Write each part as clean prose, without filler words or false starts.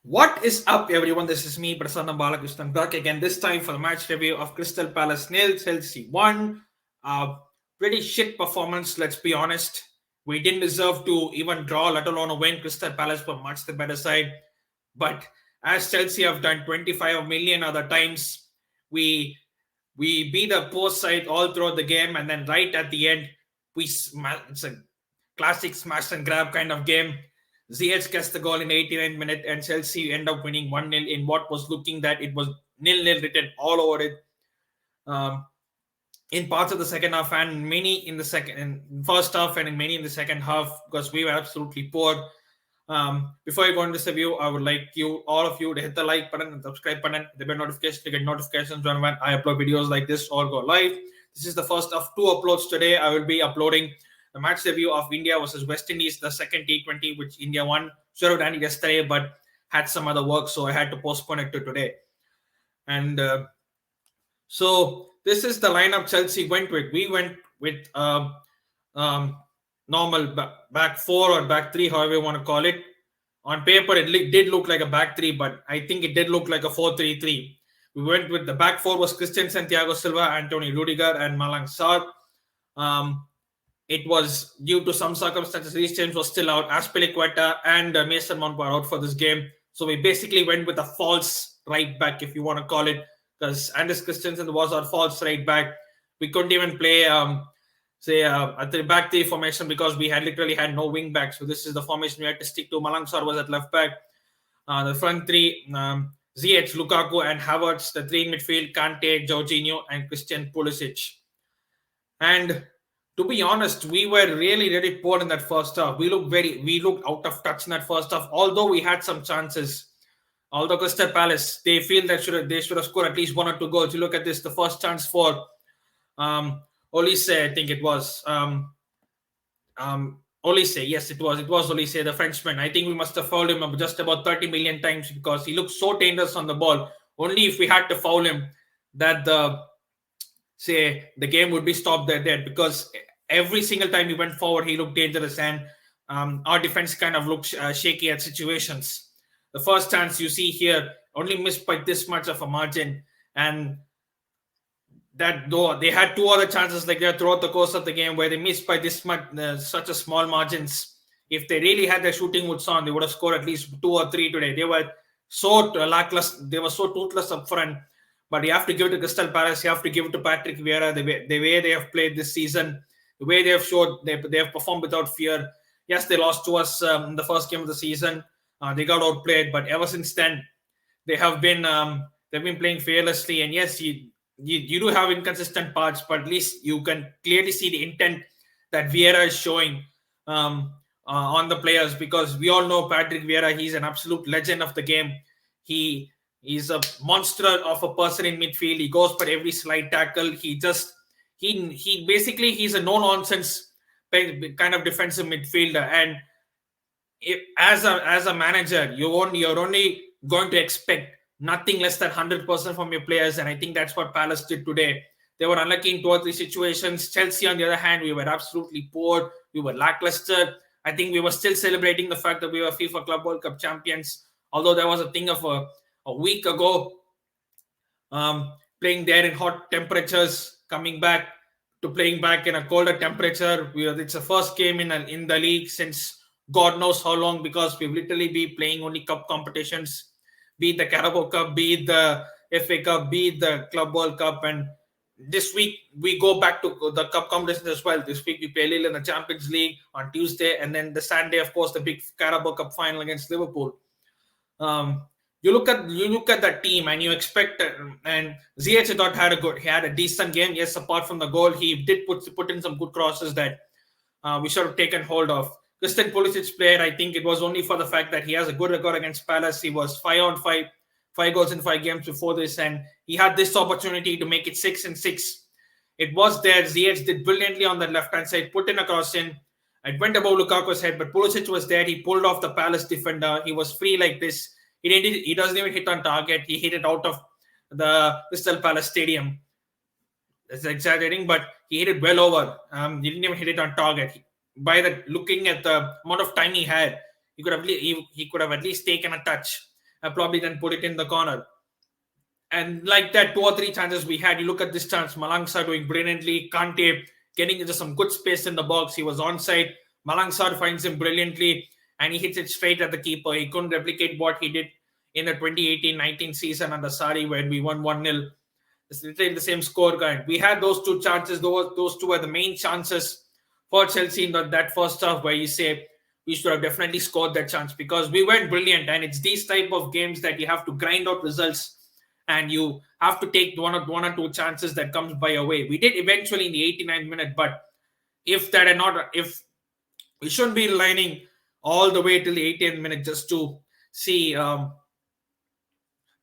What is up, everyone? This is me, Prasanna Balakrishnan, back again. This time for the match review of Crystal Palace nil, Chelsea 1. Pretty shit performance, let's be honest. We didn't deserve to even draw, let alone a win. Crystal Palace were much the better side. But as Chelsea have done 25 million other times, we we beat the post side all throughout the game, and then right at the end, it's a classic smash and grab kind of game. Ziyech gets the goal in 89th minute, and Chelsea end up winning 1-0 in what was looking that it was nil-nil written all over it. Um, in parts of the second half and many in the first half and in many in the second half because we were absolutely poor. Before I go into this review, I would like all of you, to hit the like button and subscribe button, the bell notification to get notifications when I upload videos like this or go live. This is the first of two uploads today. I will be uploading the match review of India versus West Indies, the second T20, which India won. Should have done it yesterday, but had some other work, so I had to postpone it to today. And so this is the lineup Chelsea went with. We went with normal back four or back three, however you want to call it. On paper, it did look like a back three, but I think it did look like a 4-3-3. We went with the back four was Christensen, Thiago Silva, Anthony Rudiger, and Malang Sarr. It was due to some circumstances. Reece James was still out. Aspilicueta and Mason Mount were out for this game. So we basically went with a false right back, if you want to call it, because Anders Christensen was our false right back. We couldn't even play, at the back three formation because we had literally had no wing back. So this is the formation we had to stick to. Malang Sarr was at left back. The front three, Ziyech, Lukaku, and Havertz. The three in midfield, Kante, Jorginho, and Christian Pulisic. And to be honest, we were really, really poor in that first half. We looked out of touch in that first half, although we had some chances. Although Crystal Palace, they feel that they should have scored at least one or two goals. You look at this, the first chance for Olise, I think it was. Olise, yes, it was. It was Olise, the Frenchman. I think we must have fouled him just about 30 million times because he looked so dangerous on the ball. Only if we had to foul him that the game would be stopped there because every single time he went forward, he looked dangerous, and our defense kind of looked shaky at situations. The first chance you see here only missed by this much of a margin, and that though they had two other chances like that throughout the course of the game where they missed by this much, such a small margins. If they really had their shooting boots on, they would have scored at least two or three today. They were so lackluster, they were so toothless up front. But you have to give it to Crystal Palace. You have to give it to Patrick Vieira. The way they have played this season, the way they have showed they have performed without fear. Yes, they lost to us in the first game of the season. They got outplayed, but ever since then, they have been they've been playing fearlessly. And yes, you do have inconsistent parts, but at least you can clearly see the intent that Vieira is showing on the players, because we all know Patrick Vieira. He's an absolute legend of the game. He's a monster of a person in midfield. He goes for every slide tackle. He basically he's a no nonsense kind of defensive midfielder. And as a manager, you're only going to expect nothing less than 100% from your players, and I think that's what Palace did today. They were unlucky in two or three situations. Chelsea, on the other hand, we were absolutely poor. We were lackluster. I think we were still celebrating the fact that we were FIFA Club World Cup champions, although there was a thing of a week ago, playing there in hot temperatures, coming back to playing back in a colder temperature. It's the first game in the league since God knows how long, because we've literally been playing only cup competitions, be it the Carabao Cup, be it the FA Cup, be it the Club World Cup. And this week we go back to the cup competitions as well. This week we play Lille in the Champions League on Tuesday, and then the Sunday, of course, the big Carabao Cup final against Liverpool. You look at that team and you expect, and Ziyech I thought he had a decent game. Yes, apart from the goal, he did put in some good crosses that we should have taken hold of. Christian Pulisic played. I think it was only for the fact that he has a good record against Palace. He was 5 goals in 5 games before this, and he had this opportunity to make it 6-6. It was there. Ziyech did brilliantly on the left-hand side, put in a cross in. It went above Lukaku's head, but Pulisic was there. He pulled off the Palace defender. He was free like this. He doesn't even hit on target. He hit it out of the Crystal Palace Stadium. That's exaggerating, but he hit it well over. He didn't even hit it on target. Looking at the amount of time he had, he could have at least taken a touch. and probably then put it in the corner. And like that, two or three chances we had. You look at this chance, Malangsa doing brilliantly. Kante getting into some good space in the box. He was onside. Malangsa finds him brilliantly and he hits it straight at the keeper. He couldn't replicate what he did in the 2018-19 season under Sari when we won 1-0. It's literally the same score guide. We had those two chances. Those two were the main chances for Chelsea in that first half, where you say we should have definitely scored that chance because we weren't brilliant. And it's these type of games that you have to grind out results and you have to take one or two chances that comes by your way. We did eventually in the 89th minute, but if we shouldn't be lining all the way till the 80th minute just to see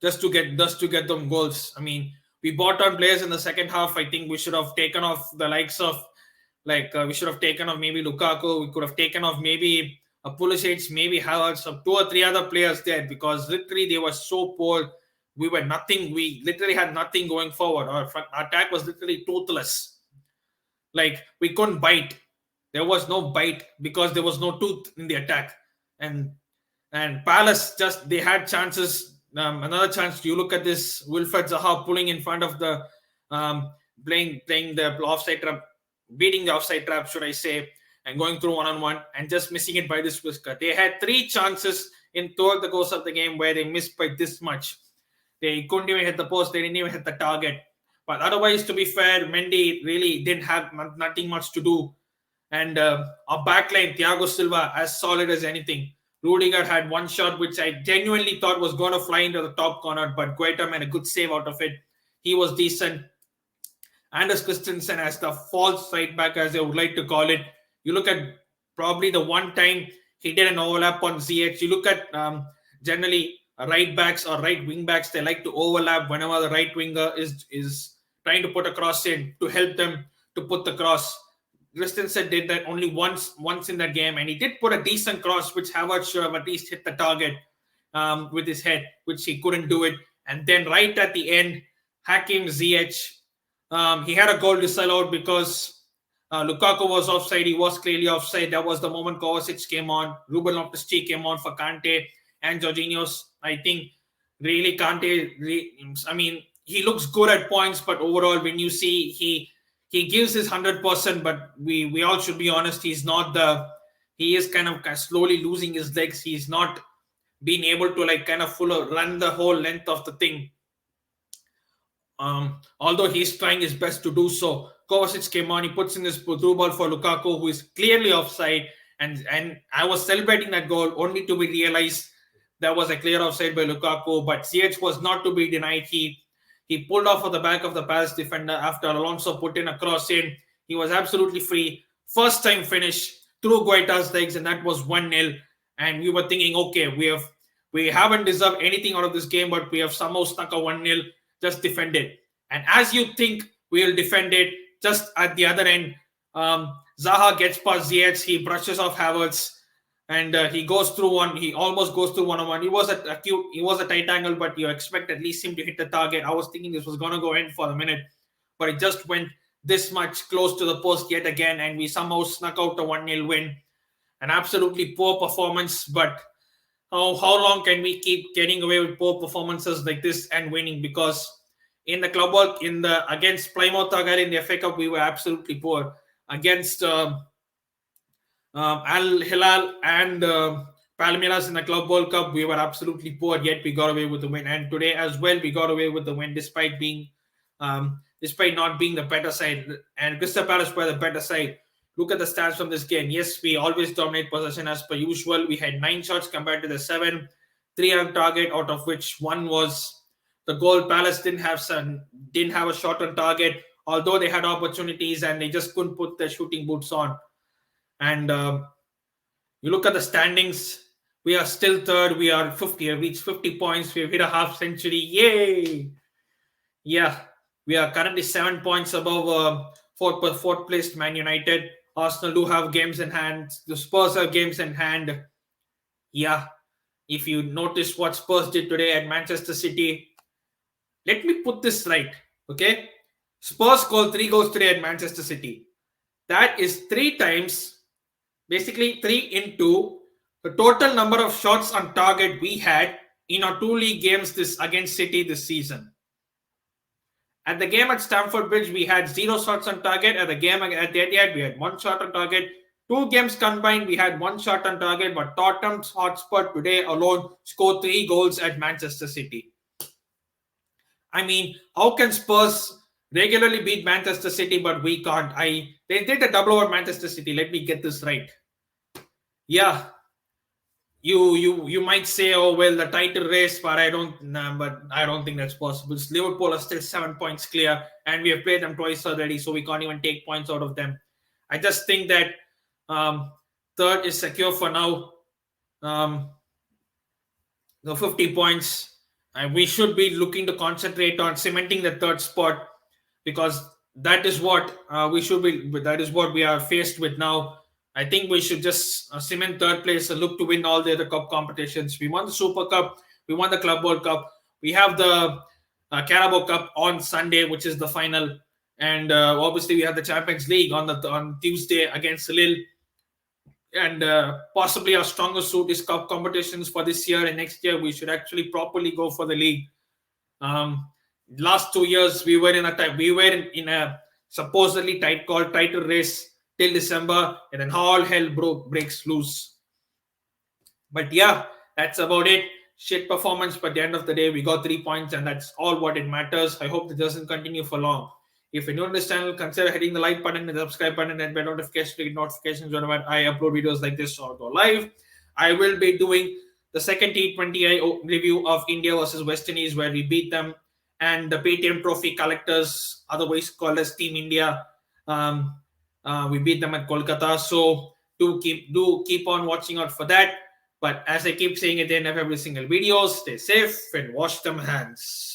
just to get them goals. I mean, we bought on players in the second half. I think we should have taken off the likes of we should have taken off maybe Lukaku. We could have taken off maybe Pulisic, maybe Havertz, some two or three other players there because literally they were so poor. We were nothing. We literally had nothing going forward. Our attack was literally toothless. Like we couldn't bite. There was no bite because there was no tooth in the attack. And Palace they had chances. Another chance. You look at this Wilfred Zaha pulling in front of the playing the offside trap, beating the offside trap, should I say, and going through one-on-one and just missing it by this whisker. They had three chances throughout the course of the game where they missed by this much. They couldn't even hit the post. They didn't even hit the target. But otherwise, to be fair, Mendy really didn't have nothing much to do. And our backline, Thiago Silva, as solid as anything. Rudiger had one shot, which I genuinely thought was going to fly into the top corner, but Guaita made a good save out of it. He was decent. Anders Christensen as the false right back, as they would like to call it. You look at probably the one time he did an overlap on Ziyech. You look at generally right backs or right wing backs, they like to overlap whenever the right winger is trying to put a cross in to help them to put the cross. Christensen did that only once in that game, and he did put a decent cross, which Havertz should have at least hit the target with his head, which he couldn't do it. And then right at the end, Hakim Ziyech, he had a goal disallowed because Lukaku was offside. He was clearly offside. That was the moment Kovacic came on. Ruben Loftus-Cheek came on for Kante and Jorginho's. I think really Kante, I mean, he looks good at points, but overall, when you see he gives his 100%, but we all should be honest, he is kind of slowly losing his legs. He's not being able to kind of run the whole length of the thing. Although he's trying his best to do so. Kovacic came on, he puts in his through ball for Lukaku, who is clearly offside, and I was celebrating that goal only to be realized that was a clear offside by Lukaku, but Ziyech was not to be denied. He pulled off of the back of the Palace defender after Alonso put in a cross in. He was absolutely free. First time finish through Guaita's legs, and that was 1-0. And we were thinking, okay, we haven't deserved anything out of this game, but we have somehow stuck a 1-0. Just defend it. And as you think we'll defend it, just at the other end, Zaha gets past Ziyech. He brushes off Havertz. And he goes through one. He almost goes through one-on-one. He was a tight angle, but you expect at least him to hit the target. I was thinking this was going to go in for a minute, but it just went this much close to the post yet again, and we somehow snuck out a 1-0 win. An absolutely poor performance, but how long can we keep getting away with poor performances like this and winning? Because in the club work, against Plymouth Argyle in the FA Cup, we were absolutely poor. Against Al Hilal and Palmeiras in the Club World Cup, we were absolutely poor, yet we got away with the win. And today as well, we got away with the win despite not being the better side. And Crystal Palace were the better side. Look at the stats from this game. Yes, we always dominate possession as per usual. We had 9 shots compared to the 7, 3 on target, out of which 1 was the goal. Palace didn't have a shot on target, although they had opportunities and they just couldn't put their shooting boots on. And you look at the standings, we are still third. We are 50. We have reached 50 points. We have hit a half century. Yay! Yeah, we are currently 7 points above fourth placed Man United. Arsenal do have games in hand. The Spurs have games in hand. Yeah, if you notice what Spurs did today at Manchester City, let me put this right, okay? Spurs scored 3 goals today at Manchester City. That is 3 times, basically 3 into the total number of shots on target we had in our two league games this against City this season. At the game at Stamford Bridge, we had 0 shots on target. At the game at the Etihad, we had 1 shot on target. Two games combined, we had 1 shot on target. But Tottenham's Hotspur today alone scored 3 goals at Manchester City. I mean, how can Spurs regularly beat Manchester City, but we can't? They did a double over Manchester City. Let me get this right. Yeah, you might say, oh well, the title race, but I don't think that's possible. Liverpool are still 7 points clear, and we have played them twice already, so we can't even take points out of them. I just think that third is secure for now. The 50 points, and we should be looking to concentrate on cementing the third spot, because that is what we should be. That is what we are faced with now. I think we should just cement third place and look to win all the other cup competitions. We won the Super Cup, we won the Club World Cup, we have the Carabao Cup on Sunday, which is the final, and obviously we have the Champions League on Tuesday against Lille, and possibly our strongest suit is cup competitions for this year, and next year we should actually properly go for the league. Last 2 years we were in a supposedly title race till December, and then all hell breaks loose. But yeah, that's about it. Shit performance, but at the end of the day, we got 3 points, and that's all what it matters. I hope it doesn't continue for long. If you're new on this channel, consider hitting the like button and the subscribe button and bell notification to get notifications whenever I upload videos like this or go live. I will be doing the second T20I review of India versus West Indies, where we beat them, and the Paytm Trophy collectors, otherwise called as Team India. We beat them at Kolkata. So do keep on watching out for that. But as I keep saying at the end of every single video, stay safe and wash them hands.